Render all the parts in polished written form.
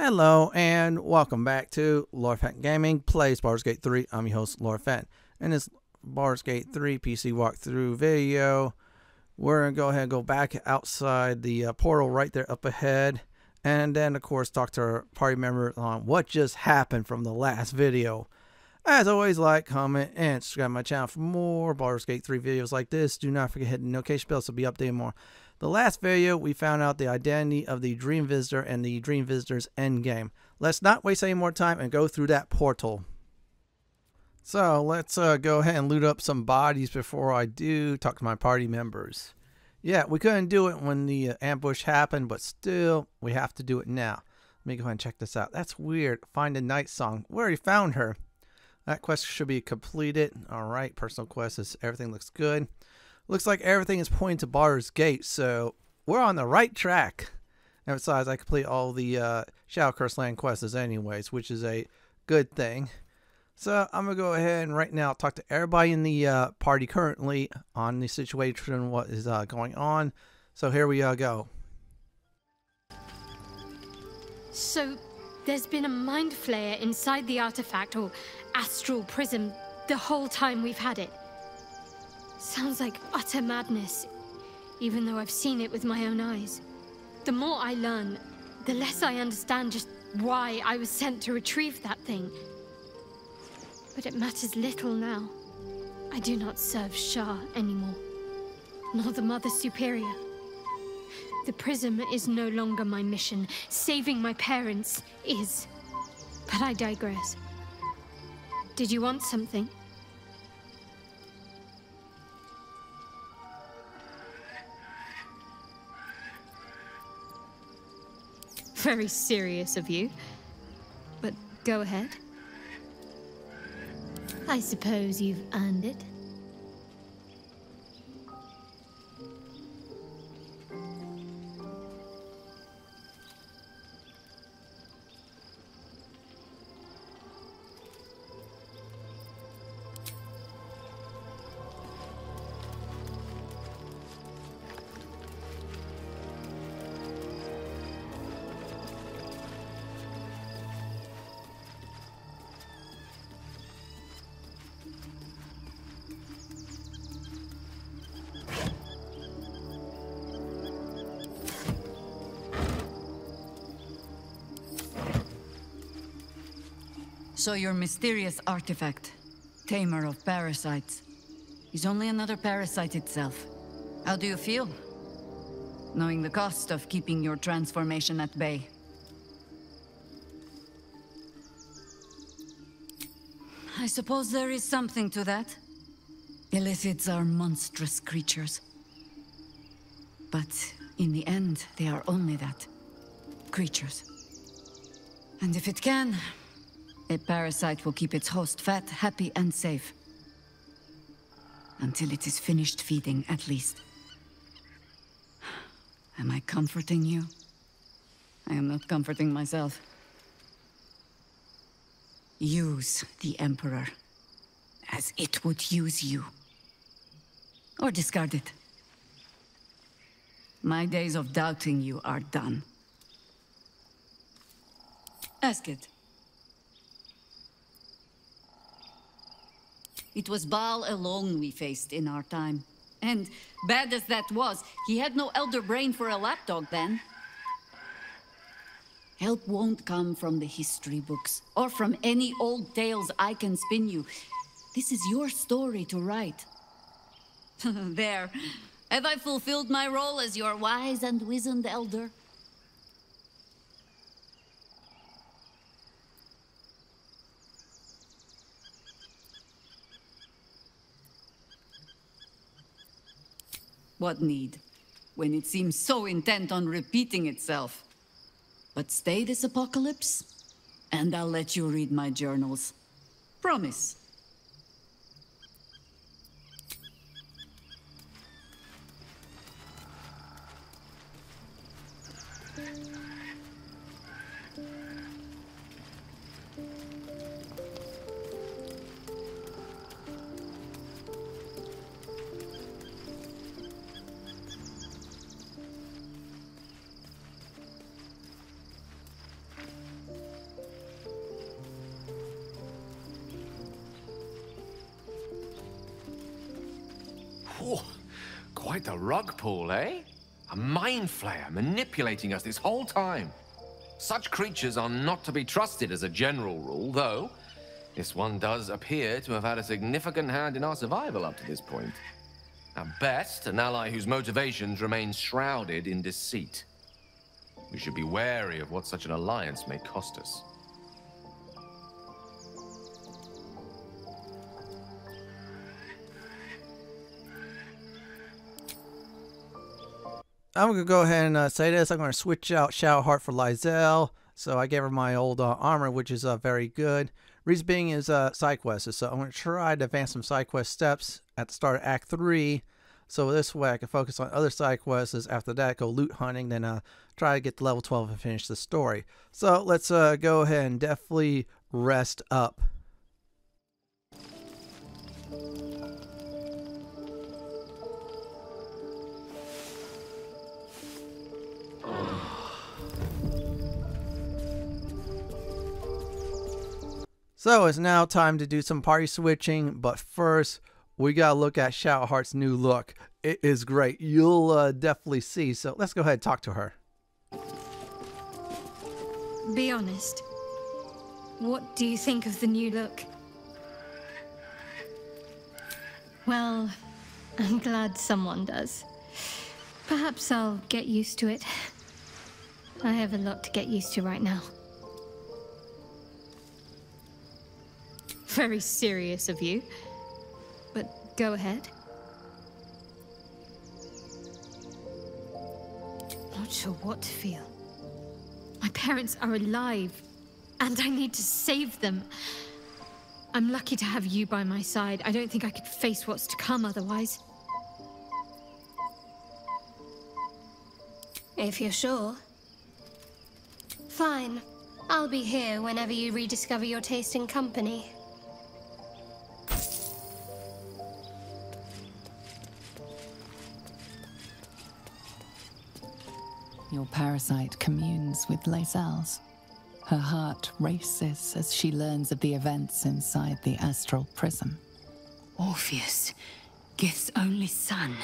Hello and welcome back to Fenton Gaming Plays Baldur's Gate 3. I'm your host, Fenton. In this Baldur's Gate 3 PC walkthrough video, we're going to go ahead and go back outside the portal right there up ahead. And then, of course, talk to our party members on what just happened from the last video. As always, like, comment, and subscribe to my channel for more Baldur's Gate 3 videos like this. Do not forget to hit the notification bell so be updated more. The last video, we found out the identity of the Dream Visitor and the Dream Visitor's endgame. Let's not waste any more time and go through that portal. So, let's go ahead and loot up some bodies before I do talk to my party members. Yeah, we couldn't do it when the ambush happened, but still, we have to do it now. Let me go ahead and check this out. That's weird. Find a night song. We already found her. That quest should be completed. Alright, personal quest is everything looks good. Looks like everything is pointing to Baldur's Gate, so we're on the right track. And besides, I complete all the Shadow Curse Land quests anyways, which is a good thing. So I'm going to go ahead and right now talk to everybody in the party currently on the situation, what is going on. So here we go. So there's been a mind flayer inside the artifact, or astral prism, the whole time we've had it. Sounds like utter madness, even though I've seen it with my own eyes. The more I learn, the less I understand just why I was sent to retrieve that thing. But it matters little now. I do not serve Shah anymore, nor the Mother Superior. The prism is no longer my mission. Saving my parents is. But I digress. Did you want something? Very serious of you. But go ahead. I suppose you've earned it. So your mysterious artifact, tamer of parasites, is only another parasite itself. How do you feel, knowing the cost of keeping your transformation at bay? I suppose there is something to that. Illithids are monstrous creatures. But in the end, they are only that. Creatures. And if it can, a parasite will keep its host fat, happy, and safe. Until it is finished feeding, at least. Am I comforting you? I am not comforting myself. Use the Emperor as it would use you. Or discard it. My days of doubting you are done. Ask it. It was Baal alone we faced in our time. And, bad as that was, he had no elder brain for a lapdog then. Help won't come from the history books, or from any old tales I can spin you. This is your story to write. There. Have I fulfilled my role as your wise and wizened elder? What need, when it seems so intent on repeating itself? But stay this apocalypse, and I'll let you read my journals. Promise. Oh, quite the rug pull, eh? A mind flayer manipulating us this whole time. Such creatures are not to be trusted as a general rule, though this one does appear to have had a significant hand in our survival up to this point. At best, an ally whose motivations remain shrouded in deceit. We should be wary of what such an alliance may cost us. I'm going to go ahead and say this. I'm going to switch out Shadowheart for Lae'zel. So I gave her my old armor, which is very good. Reason being is side quests. So I'm going to try to advance some side quest steps at the start of Act 3. So this way I can focus on other side quests. After that, go loot hunting. Then try to get to level 12 and finish the story. So let's go ahead and definitely rest up. So it's now time to do some party switching, but first we gotta look at Shadowheart's new look. It is great. You'll definitely see. So let's go ahead and talk to her. Be honest. What do you think of the new look? Well, I'm glad someone does. Perhaps I'll get used to it. I have a lot to get used to right now. Very serious of you, but go ahead. Not sure what to feel. My parents are alive, and I need to save them. I'm lucky to have you by my side. I don't think I could face what's to come otherwise. If you're sure. Fine. I'll be here whenever you rediscover your taste in company. Your parasite communes with Lae'zel's. Her heart races as she learns of the events inside the Astral Prism. Orpheus, Gith's only son.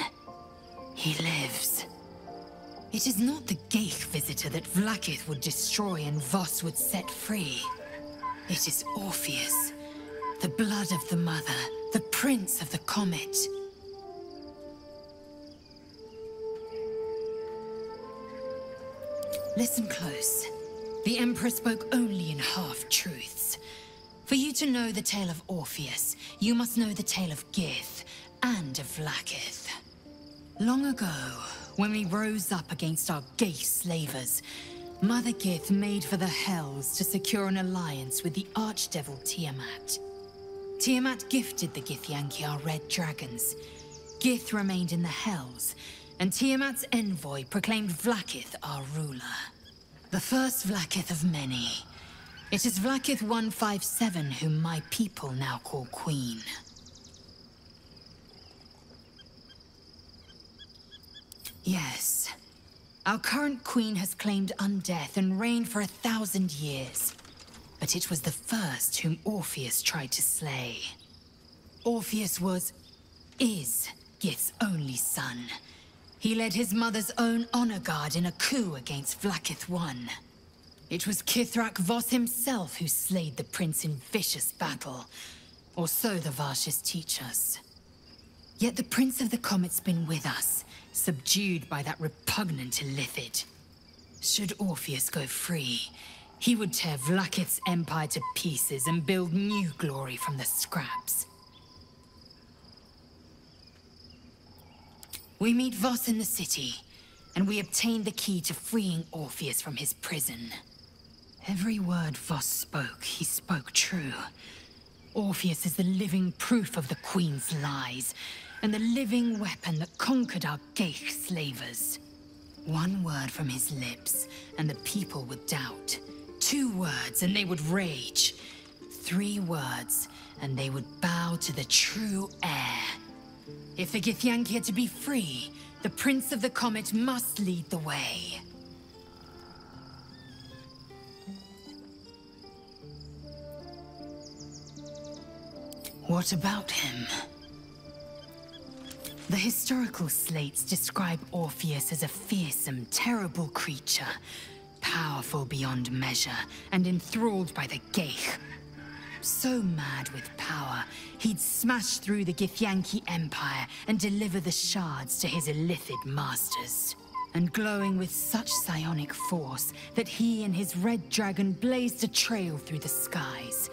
He lives. It is not the Gale visitor that Vlaakith would destroy and Voss would set free. It is Orpheus, the blood of the mother, the prince of the comet. Listen close. The Emperor spoke only in half-truths. For you to know the tale of Orpheus, you must know the tale of Gith and of Vlaakith. Long ago, when we rose up against our gay slavers, Mother Gith made for the Hells to secure an alliance with the Archdevil Tiamat. Tiamat gifted the Githyanki our red dragons. Gith remained in the Hells, and Tiamat's envoy proclaimed Vlaakith our ruler. The first Vlaakith of many. It is Vlaakith 157 whom my people now call Queen. Yes. Our current queen has claimed undeath and reigned for 1,000 years. But it was the first whom Orpheus tried to slay. Orpheus is Gith's only son. He led his mother's own honor guard in a coup against Vlaakith I. It was Kithrak Voss himself who slayed the prince in vicious battle. Or so the Varshas teach us. Yet the Prince of the Comet's been with us, subdued by that repugnant Illithid. Should Orpheus go free, he would tear Vlaakith's empire to pieces and build new glory from the scraps. We meet Voss in the city, and we obtain the key to freeing Orpheus from his prison. Every word Voss spoke, he spoke true. Orpheus is the living proof of the Queen's lies, and the living weapon that conquered our Gaich slavers. One word from his lips, and the people would doubt. 2 words, and they would rage. 3 words, and they would bow to the true heir. If the Githyanki are to be free, the Prince of the Comet must lead the way. What about him? The historical slates describe Orpheus as a fearsome, terrible creature, powerful beyond measure, and enthralled by the Gale. So mad with power, he'd smash through the Githyanki Empire and deliver the shards to his illithid masters. And glowing with such psionic force that he and his red dragon blazed a trail through the skies.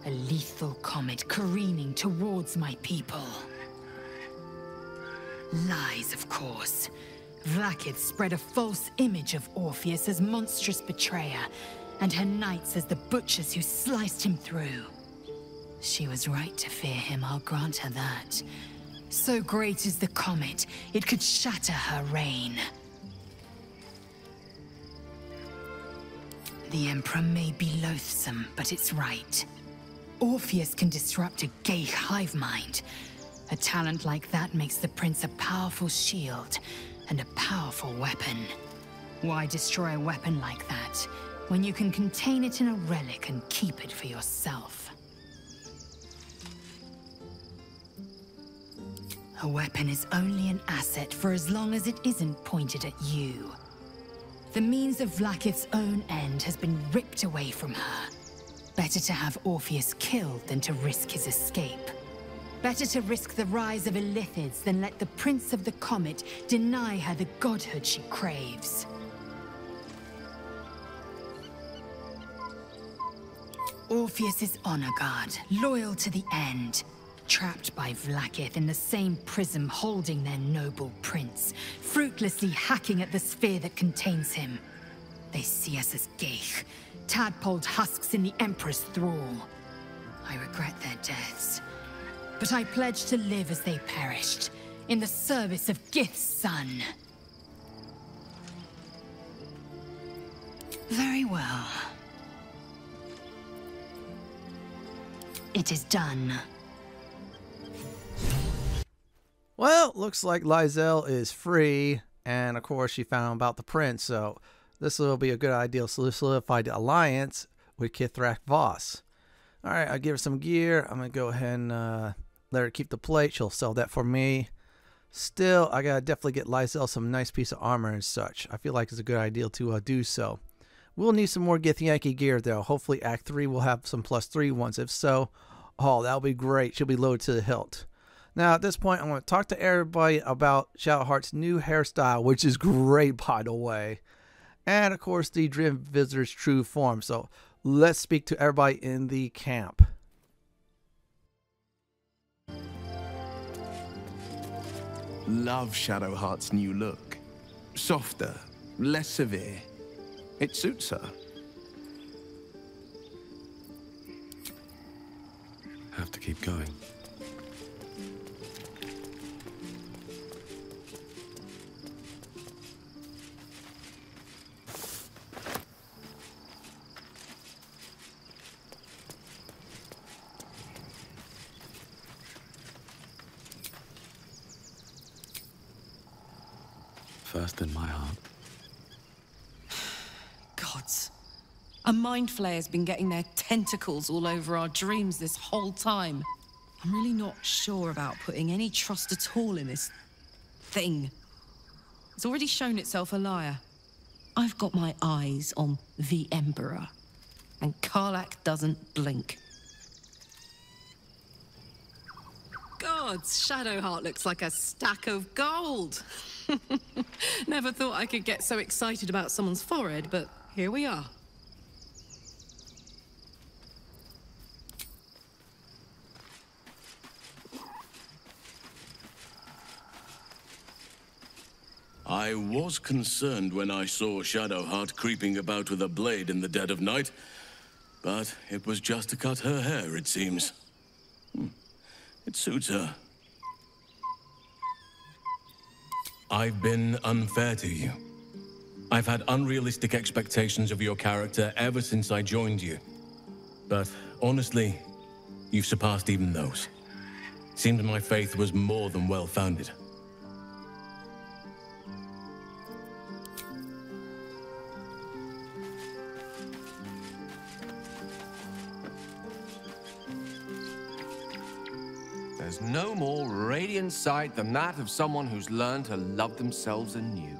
A lethal comet careening towards my people. Lies, of course. Vlaakith spread a false image of Orpheus as monstrous betrayer, and her knights as the butchers who sliced him through. She was right to fear him, I'll grant her that. So great is the comet, it could shatter her reign. The Emperor may be loathsome, but it's right. Orpheus can disrupt a Gale hive mind. A talent like that makes the Prince a powerful shield and a powerful weapon. Why destroy a weapon like that when you can contain it in a relic and keep it for yourself? A weapon is only an asset for as long as it isn't pointed at you. The means of Vlaakith's own end has been ripped away from her. Better to have Orpheus killed than to risk his escape. Better to risk the rise of illithids than let the Prince of the Comet deny her the godhood she craves. Orpheus is honor guard, loyal to the end. Trapped by Vlaakith in the same prism holding their noble prince, fruitlessly hacking at the sphere that contains him. They see us as Gale, tadpoled husks in the Emperor's thrall. I regret their deaths, but I pledge to live as they perished, in the service of Gith's son. Very well. It is done. Well, looks like Lae'zel is free, and of course she found about the prince, so this will be a good idea to solidify the alliance with Kithrak Voss. Alright, I'll give her some gear. I'm going to go ahead and let her keep the plate. She'll sell that for me. Still, I got to definitely get Lae'zel some nice piece of armor and such. I feel like it's a good idea to do so. We'll need some more Githyanki gear, though. Hopefully Act 3 will have some +3 ones. If so, oh, that'll be great. She'll be loaded to the hilt. Now, at this point, I want to talk to everybody about Shadowheart's new hairstyle, which is great, by the way. And, of course, the Dream Visitor's true form. So, let's speak to everybody in the camp. Love Shadowheart's new look. Softer, less severe. It suits her. Have to keep going. First in my heart. Gods. A mind flayer's been getting their tentacles all over our dreams this whole time. I'm really not sure about putting any trust at all in this thing. It's already shown itself a liar. I've got my eyes on the Emperor, and Karlach doesn't blink. Gods, Shadowheart looks like a stack of gold. Never thought I could get so excited about someone's forehead, but here we are. I was concerned when I saw Shadowheart creeping about with a blade in the dead of night, but it was just to cut her hair, it seems. It suits her. I've been unfair to you. I've had unrealistic expectations of your character ever since I joined you. But honestly, you've surpassed even those. Seemed my faith was more than well-founded. There's no more radiant sight than that of someone who's learned to love themselves anew.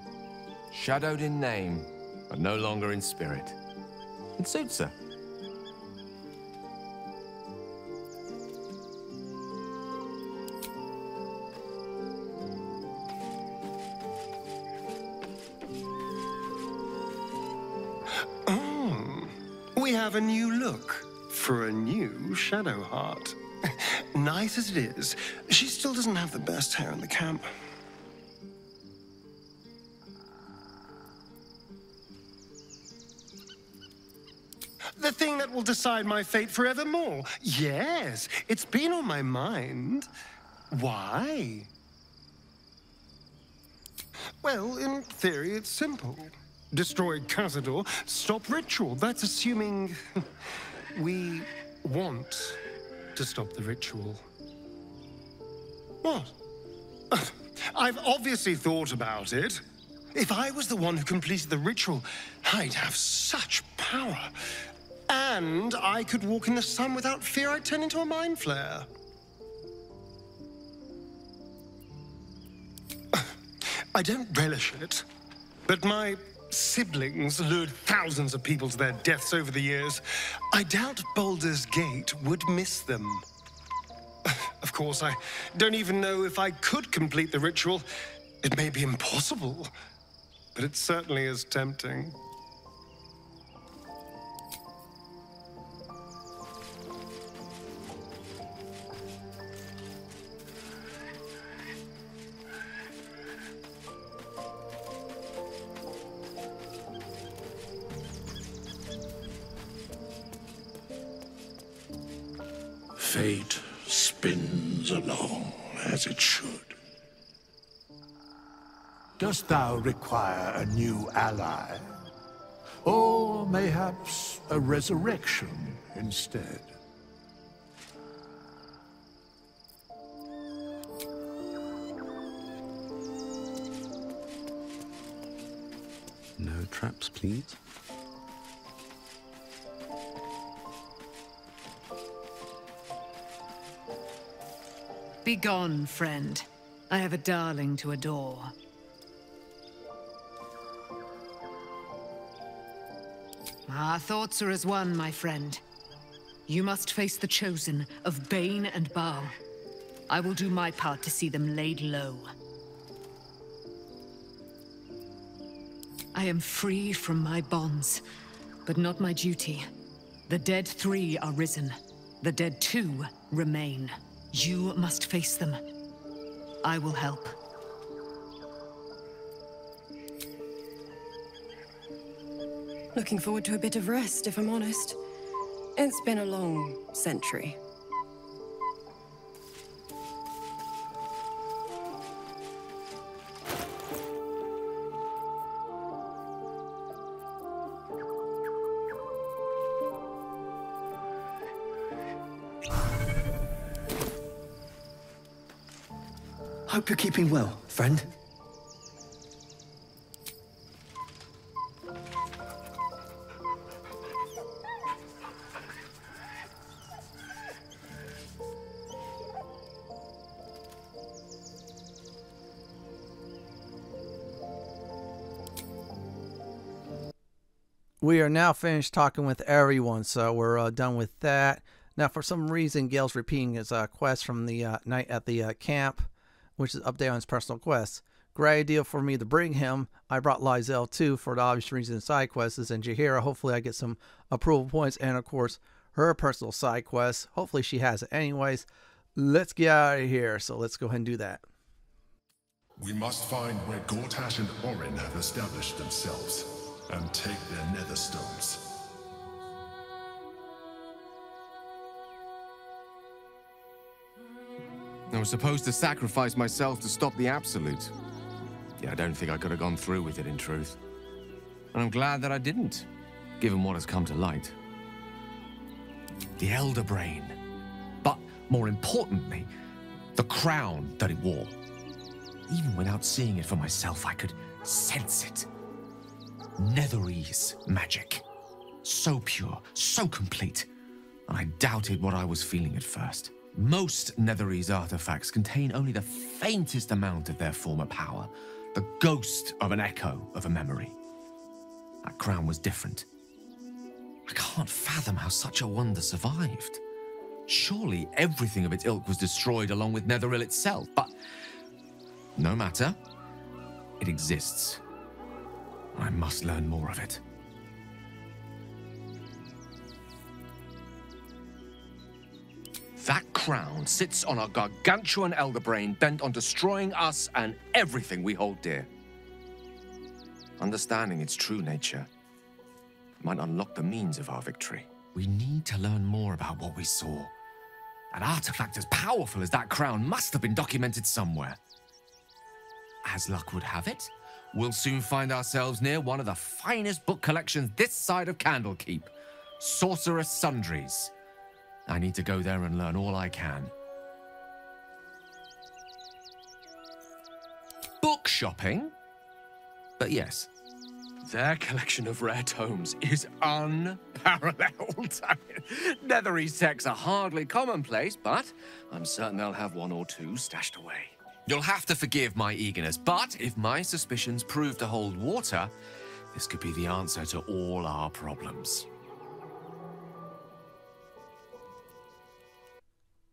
Shadowed in name, but no longer in spirit. It suits her. We have a new look for a new Shadowheart. Nice as it is, she still doesn't have the best hair in the camp. The thing that will decide my fate forevermore. Yes, it's been on my mind. Why? Well, in theory, it's simple. Destroy Cazador, stop ritual. That's assuming we want to stop the ritual. What? I've obviously thought about it. If I was the one who completed the ritual, I'd have such power. And I could walk in the sun without fear I'd turn into a mind flare. I don't relish it, but my siblings lured thousands of people to their deaths over the years. I doubt Baldur's Gate would miss them. Of course, I don't even know if I could complete the ritual. It may be impossible, but it certainly is tempting. Fate spins along as it should. Dost thou require a new ally? Or mayhaps a resurrection instead? No traps, please. Begone, friend. I have a darling to adore. Our thoughts are as one, my friend. You must face the chosen of Bane and Baal. I will do my part to see them laid low. I am free from my bonds, but not my duty. The dead 3 are risen. The dead 2 remain. You must face them. I will help. Looking forward to a bit of rest, if I'm honest. It's been a long century. Hope you're keeping well, friend. We are now finished talking with everyone, so we're done with that. Now, for some reason, Gale's repeating his quest from the night at the camp, which is update on his personal quests. Great idea for me to bring him. I brought Lae'zel too for the obvious reason side quests, and Jaheira, hopefully I get some approval points, and of course her personal side quests. Hopefully she has it. Anyways, let's get out of here, so let's go ahead and do that. We must find where Gortash and Orin have established themselves, and take their nether stones. I was supposed to sacrifice myself to stop the Absolute. Yeah, I don't think I could have gone through with it, in truth. And I'm glad that I didn't, given what has come to light. The Elder Brain. But, more importantly, the crown that it wore. Even without seeing it for myself, I could sense it. Netherese magic. So pure, so complete. And I doubted what I was feeling at first. Most Netherese artifacts contain only the faintest amount of their former power, the ghost of an echo of a memory. That crown was different. I can't fathom how such a wonder survived. Surely everything of its ilk was destroyed along with Netheril itself, but no matter. It exists. I must learn more of it. That crown sits on a gargantuan elder brain bent on destroying us and everything we hold dear. Understanding its true nature might unlock the means of our victory. We need to learn more about what we saw. An artifact as powerful as that crown must have been documented somewhere. As luck would have it, we'll soon find ourselves near one of the finest book collections this side of Candlekeep, Sorceress Sundries. I need to go there and learn all I can. Book shopping? But yes, their collection of rare tomes is unparalleled. Netherese texts are hardly commonplace, but I'm certain they'll have one or two stashed away. You'll have to forgive my eagerness, but if my suspicions prove to hold water, this could be the answer to all our problems.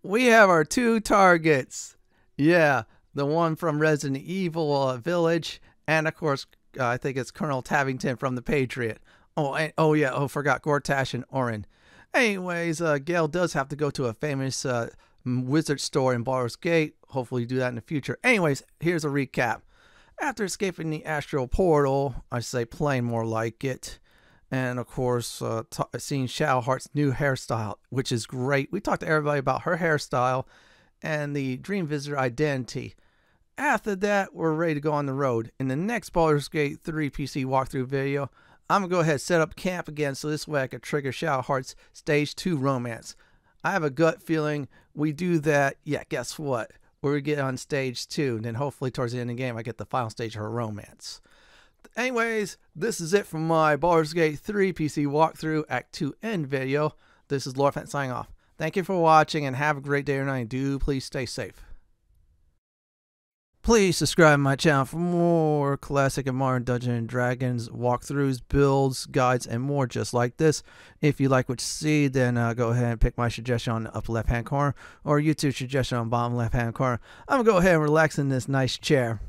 We have our 2 targets. Yeah, the one from Resident Evil Village, and of course, I think it's Colonel Tavington from the Patriot. Forgot Gortash and Orin. Anyways, Gale does have to go to a famous wizard store in Baldur's Gate. Hopefully do that in the future. Anyways, here's a recap. After escaping the astral portal, I say plane more like it, and of course seeing Shadowheart's new hairstyle, which is great. We talked to everybody about her hairstyle and the Dream Visitor identity. After that, we're ready to go on the road. In the next Baldur's Gate 3 PC walkthrough video, I'm going to go ahead and set up camp again so this way I can trigger Shadowheart's Stage 2 romance. I have a gut feeling we do that. Yeah, guess what? We're going to get on Stage 2, and then hopefully towards the end of the game I get the final stage of her romance. Anyways, this is it from my Baldur's Gate 3 PC walkthrough Act 2 end video. This is Lord Fenton signing off. Thank you for watching, and have a great day or night. Do please stay safe. Please subscribe to my channel for more classic and modern Dungeons & Dragons walkthroughs, builds, guides, and more just like this. If you like what you see, then go ahead and pick my suggestion on the upper left-hand corner or YouTube suggestion on the bottom left-hand corner. I'm going to go ahead and relax in this nice chair.